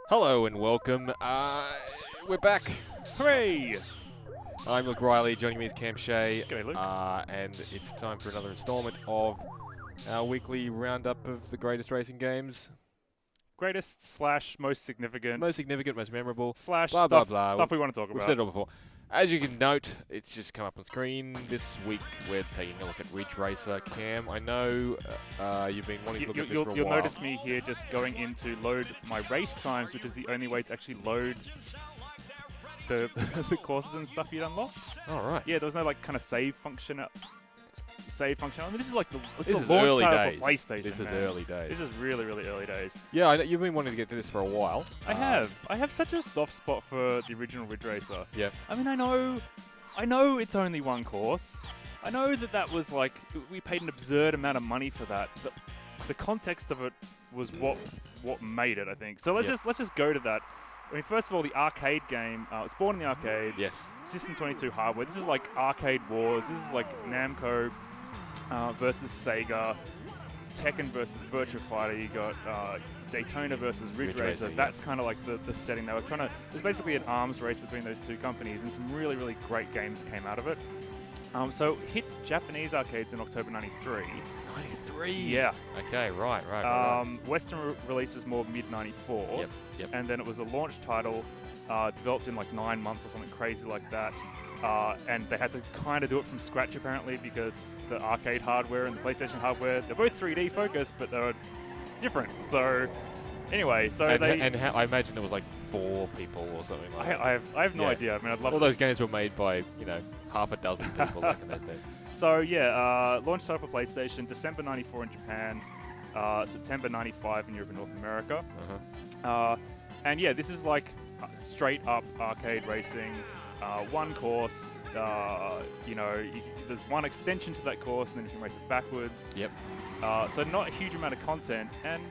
Hello and welcome. We're back. Hooray! I'm Luke Riley, joining me is Cam Shea. G'day, Luke. And it's time for another installment of our weekly roundup of the greatest racing games. Greatest / most significant. Most significant, most memorable. / blah, stuff, blah, blah. stuff we want to talk We've about. said it all before. As you can note, it's just come up on screen this week. We're taking a look at Ridge Racer. Cam, I know you've been wanting to look at this for a while. You'll notice me here just going in to load my race times, which is the only way to actually load the the courses and stuff you'd unlock. All right. Yeah, there was no like kind of save function. I mean, this is like the This is launch early title days. for PlayStation. This is man. early days. This is really, really early days. Yeah, I know you've been wanting to get to this for a while. I have such a soft spot for the original Ridge Racer. Yeah. I mean, I know it's only one course. I know that was like, we paid an absurd amount of money for that, but the context of it was what made it, I think. So let's just go to that. I mean, first of all, the arcade game, it was born in the arcades. Yes. System 22 hardware. This is like arcade wars. This is like Namco versus Sega. Tekken versus Virtua Fighter. You got Daytona versus Ridge Racer. Yeah. That's kind of like the setting they were trying to. There's basically an arms race between those two companies, and some really, really great games came out of it. So hit Japanese arcades in October '93. 93. Yeah. Okay. Right. Western release was more mid '94. Yep. And then it was a launch title, developed in like 9 months or something crazy like that. And they had to kind of do it from scratch apparently because the arcade hardware and the PlayStation hardware, they're both 3D focused, but they're different. So anyway, I imagine there was like 4 people or something like that. I have no idea. I mean, I'd love all to. those games were made by, half a dozen people back in those days. So yeah, launch title for PlayStation, December '94 in Japan, September '95 in Europe and North America. And yeah, this is like straight up arcade racing. One course, there's one extension to that course, and then you can race it backwards. Yep. So not a huge amount of content, and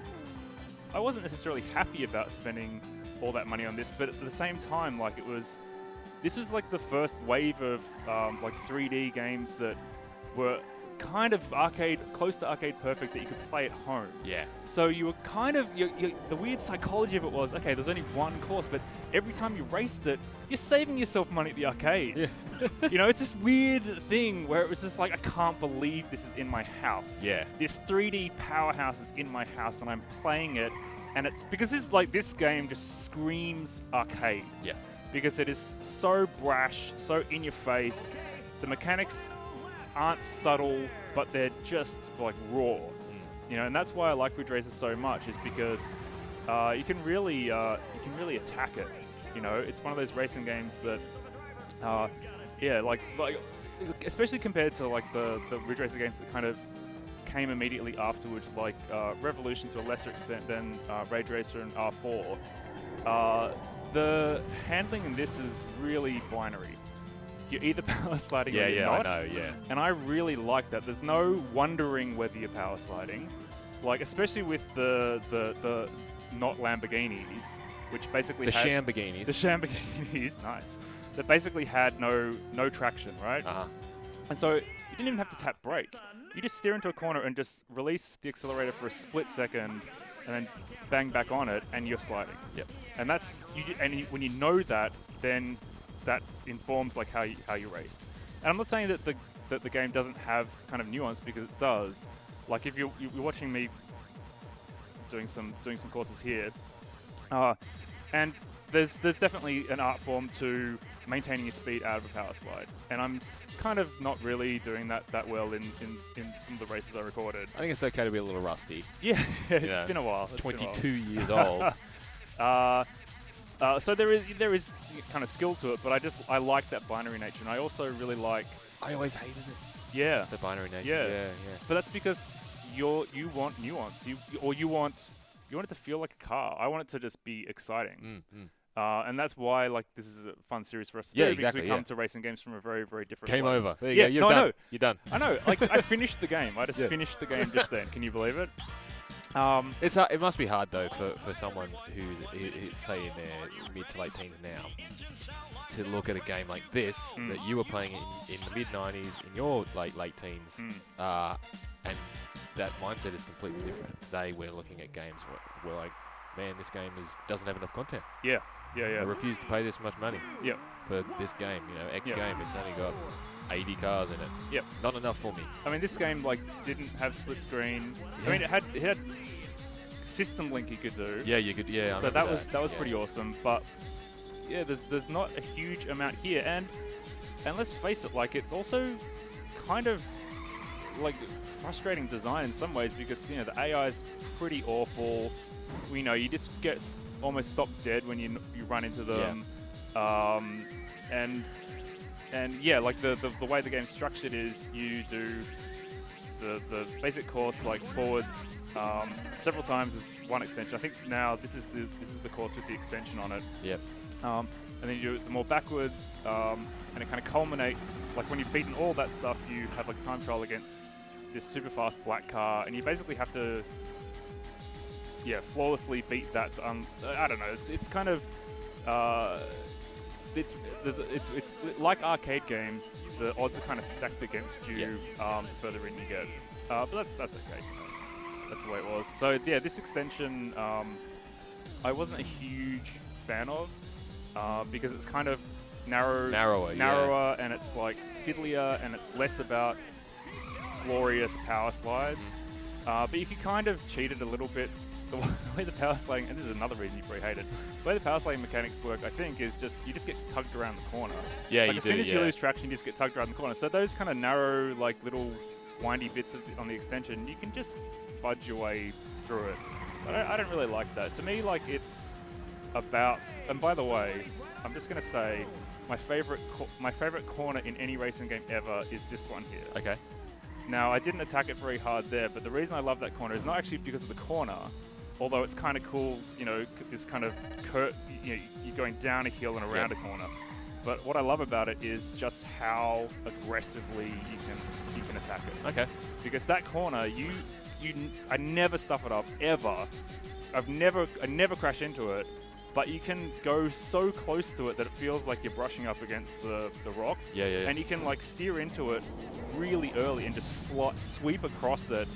I wasn't necessarily happy about spending all that money on this, but at the same time, like this was like the first wave of like 3D games that were kind of close to arcade perfect that you could play at home. Yeah. So you were kind of, the weird psychology of it was, okay, there's only one course, but every time you raced it, you're saving yourself money at the arcades. Yeah. It's this weird thing where it was just like, I can't believe this is in my house. Yeah. This 3D powerhouse is in my house and I'm playing it, and it's because this game just screams arcade. Yeah. Because it is so brash, so in your face. The mechanics aren't subtle, but they're just like raw. And that's why I like Ridge Racer so much, is because you can really attack it. It's one of those racing games that, like especially compared to like the Ridge Racer games that kind of came immediately afterwards, like Revolution to a lesser extent than Rage Racer and R4. The handling in this is really binary. You're either power sliding or you're not. I know, yeah. And I really like that. There's no wondering whether you're power sliding. Like, especially with the not Lamborghinis, which basically The Shamborghinis, nice. That basically had no traction, right? And so you didn't even have to tap brake. You just steer into a corner and just release the accelerator for a split second, and then bang back on it, and you're sliding. Yep. And when you know that, then that informs like how you race. And I'm not saying that the game doesn't have kind of nuance, because it does. Like if you're watching me doing some courses here, and there's definitely an art form to maintaining your speed out of a power slide, and I'm kind of not really doing that well in some of the races I recorded. I think it's okay to be a little rusty. Yeah, it's been a while. 22 years old. So there is kind of skill to it, but I like that binary nature, and I also really like. I always hated it. Yeah. The binary nature. Yeah. But that's because you want nuance. You want it to feel like a car. I want it to just be exciting. And that's why this is a fun series for us to do, because we come to racing games from a very, very different Game place. over. There you go. You're done. You're done. I know. Like I finished the game. I just finished the game just then. Can you believe it? It's hard, it must be hard though for someone who's say in their mid to late teens now to look at a game like this that you were playing in the mid 90s in your late teens, and that mindset is completely different. Today we're looking at games where like man, this game doesn't have enough content. Yeah. I refuse to pay this much money Yep. for this game. X Yep. game, it's only got 80 cars in it. Yep. Not enough for me. I mean, this game didn't have split screen. Yeah. I mean, it had system link you could do. Yeah, you could. Yeah. I So remember that was pretty awesome. But yeah, there's not a huge amount here, and let's face it, it's also kind of frustrating design in some ways because the AI is pretty awful. You just get almost stop dead when you run into them. Yeah. And yeah, the way the game's structured is you do the basic course forwards several times with one extension. I think now this is the course with the extension on it. Yep. And then you do it the more backwards, and it kind of culminates when you've beaten all that stuff. You have a time trial against this super fast black car, and you basically have to flawlessly beat that. I don't know. It's kind of it's like arcade games. The odds are kind of stacked against you the further in you get. But that's okay. That's the way it was. So yeah, this extension I wasn't a huge fan of because it's kind of narrower, and it's fiddlier, and it's less about glorious power slides. But you could kind of cheat it a little bit. The way the power sliding, and this is another reason you probably hate it, the way the power sliding mechanics work, I think, is you just get tugged around the corner. Yeah, as soon as you lose traction, you just get tugged around the corner. So those kind of narrow, little windy bits on the extension, you can just fudge your way through it. I don't really like that. To me, it's about, and by the way, I'm just going to say, my favorite corner in any racing game ever is this one here. Okay. Now, I didn't attack it very hard there, but the reason I love that corner is not actually because of the corner, although it's kind of cool, this kind of you're going down a hill and around a corner. But what I love about it is just how aggressively you can attack it. Okay. Because that corner, I never stuff it up ever. I never crash into it, but you can go so close to it that it feels like you're brushing up against the rock. Yeah. And you can steer into it really early and just sweep across it,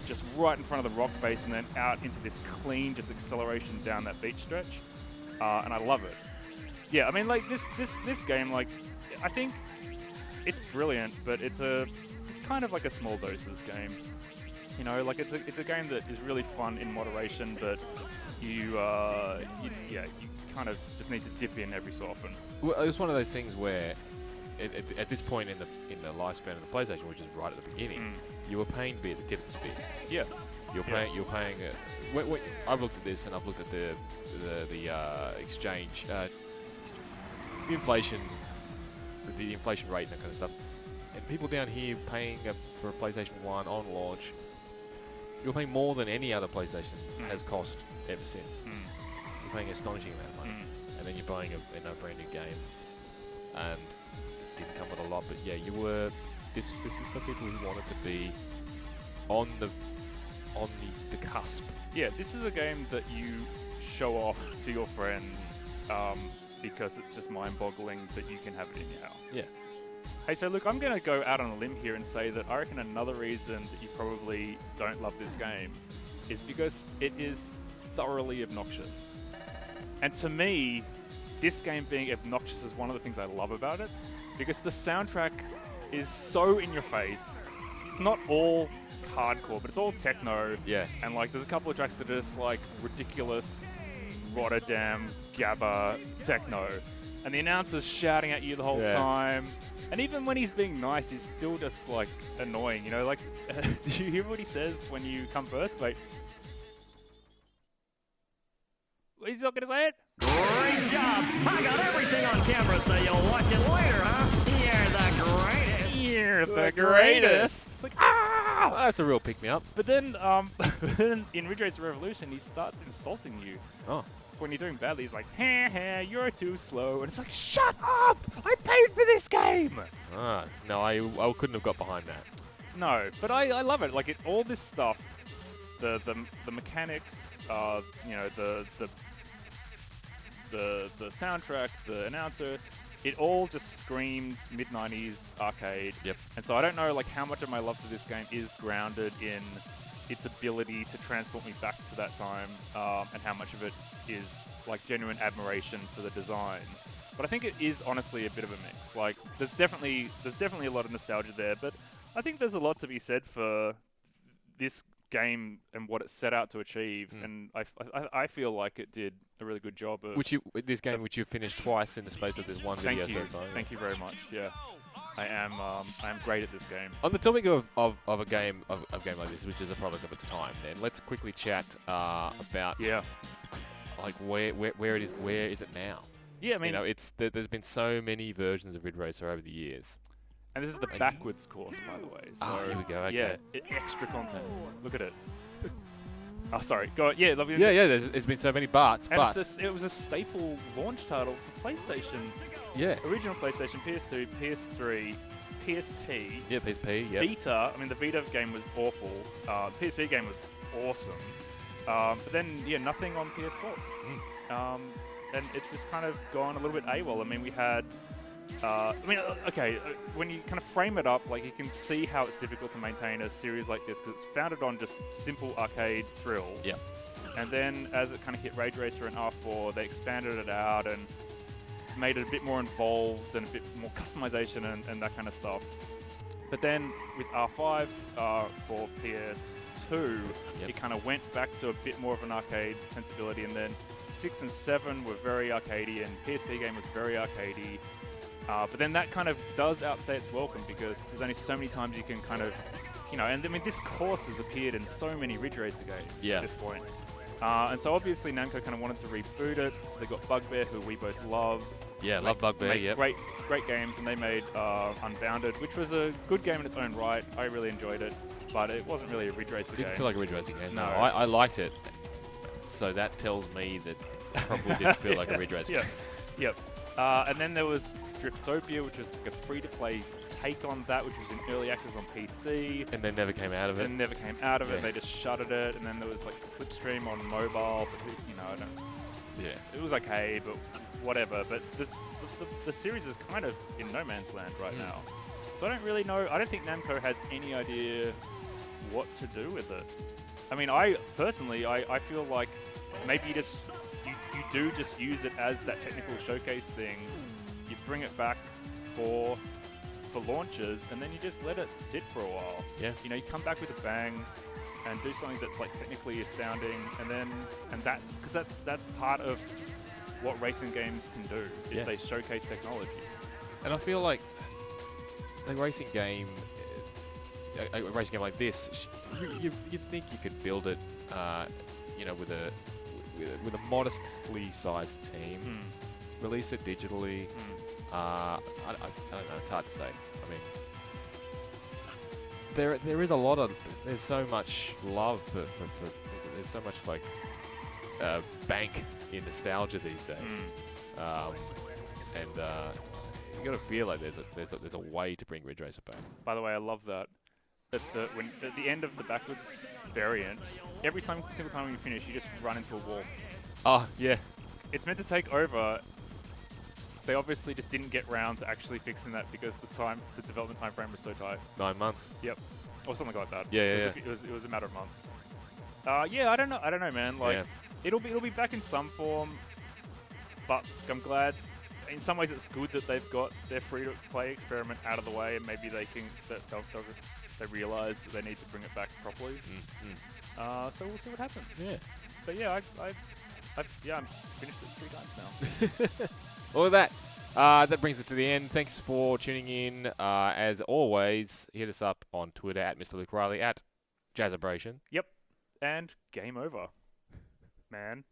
just right in front of the rock face, and then out into this clean just acceleration down that beach stretch. And I love it. Yeah, I mean, this game, I think it's brilliant, but it's kind of like a small doses game. It's a game that is really fun in moderation, but you kind of just need to dip in every so often. Well, it's one of those things where, at this point in the lifespan of the PlayStation, which is right at the beginning, you were paying to be at the tip of the spear. Yeah. You're paying. I've looked at this, and I've looked at the exchange, the inflation rate and that kind of stuff. And people down here paying for a PlayStation 1 on launch, you're paying more than any other PlayStation has cost ever since. You're paying an astonishing amount of money, and then you're buying a brand new game, and it didn't come with a lot. But yeah, you were. This is for people who wanted to be on the cusp. Yeah, this is a game that you show off to your friends because it's just mind-boggling that you can have it in your house. Yeah. Hey, so look, I'm going to go out on a limb here and say that I reckon another reason that you probably don't love this game is because it is thoroughly obnoxious. And to me, this game being obnoxious is one of the things I love about it, because the soundtrack is so in your face. It's not all hardcore, but it's all techno. Yeah. And there's a couple of tracks that are just ridiculous Rotterdam Gabba techno. And the announcer's shouting at you the whole time. And even when he's being nice, he's still just annoying, do you hear what he says when you come first? He's not gonna say it? Great job! I got everything on camera, so you'll watch it later, huh? You're the greatest! It's ah! Oh, that's a real pick-me-up. But then, in Ridge Racer Revolution, he starts insulting you. Oh. When you're doing badly, he's like, ha, you're too slow. And it's like, shut up! I paid for this game! No, I couldn't have got behind that. No, but I love it. All this stuff, the mechanics, the soundtrack, the announcer, it all just screams mid-90s arcade. Yep. And so I don't know how much of my love for this game is grounded in its ability to transport me back to that time, and how much of it is like genuine admiration for the design. But I think it is honestly a bit of a mix. Like, there's definitely a lot of nostalgia there, but I think there's a lot to be said for this game and what it set out to achieve, and I feel like it did a really good job of... Which you've finished twice in the space of this one video so far. Thank you very much, yeah. I am great at this game. On the topic of a game like this, which is a product of its time, then let's quickly chat about like where it is. Where is it now? Yeah, I mean, there's been so many versions of Ridge Racer over the years. And this is the backwards course, by the way. So here we go. Okay. Yeah, extra content. Look at it. Oh, sorry. Go on. Yeah, lovely. Yeah. There's been so many, but it was a staple launch title for PlayStation. Yeah. Original PlayStation, PS2, PS3, PSP. Yeah, PSP. Yeah. Vita. I mean, the Vita game was awful. The PSP game was awesome. But then, nothing on PS4. And it's just kind of gone a little bit AWOL. I mean, we had... when you kind of frame it up, like, you can see how it's difficult to maintain a series like this because it's founded on just simple arcade thrills. Yeah. And then as it kind of hit Ridge Racer and R4, they expanded it out and made it a bit more involved and a bit more customization and that kind of stuff. But then with R5 for PS2, it kind of went back to a bit more of an arcade sensibility, and then 6 and 7 were very arcadey, and PSP game was very arcadey. But then that kind of does outstay its welcome because there's only so many times you can kind of, and I mean, this course has appeared in so many Ridge Racer games at this point. And so obviously Namco kind of wanted to reboot it, so they got Bugbear, who we both love. Yeah, love Bugbear, yeah. Great games, and they made Unbounded, which was a good game in its own right. I really enjoyed it, but it wasn't really a Ridge Racer game. Didn't feel like a Ridge Racer game. No. I liked it, so that tells me that it probably didn't feel like a Ridge Racer game. Yep. And then there was Driftopia, which was like a free-to-play take on that, which was in early access on PC. And they never came out of it. They just shuttered it. And then there was like Slipstream on mobile, but I don't... Yeah. It was okay, but whatever. But the series is kind of in no man's land right now. So I don't really know. I don't think Namco has any idea what to do with it. I mean, I personally feel like maybe you do just use it as that technical showcase thing. You bring it back for launches, and then you just let it sit for a while. Yeah. You come back with a bang and do something that's like technically astounding, because that's part of what racing games can do is they showcase technology. And I feel like a racing game like this, you think you could build it, with a modestly sized team, release it digitally. I don't know. It's hard to say. I mean, there is a lot of. There's so much love for there's so much like bank in nostalgia these days, and you got to feel like there's a way to bring Ridge Racer back. By the way, I love that. At the end of the backwards variant, every single time you finish, you just run into a wall. Oh yeah. It's meant to take over. They obviously just didn't get round to actually fixing that because the development time frame was so tight. 9 months. Yep, or something like that. Yeah. It was a matter of months. I don't know, man. Like, it'll be back in some form, but I'm glad. In some ways, it's good that they've got their free-to-play experiment out of the way, and maybe they realize that they need to bring it back properly. So we'll see what happens. Yeah. But yeah, I'm finished it 3 times now. All of that. That brings it to the end. Thanks for tuning in. As always, hit us up on Twitter at Mr. Luke Riley, at Jazzabration. Yep. And game over, man.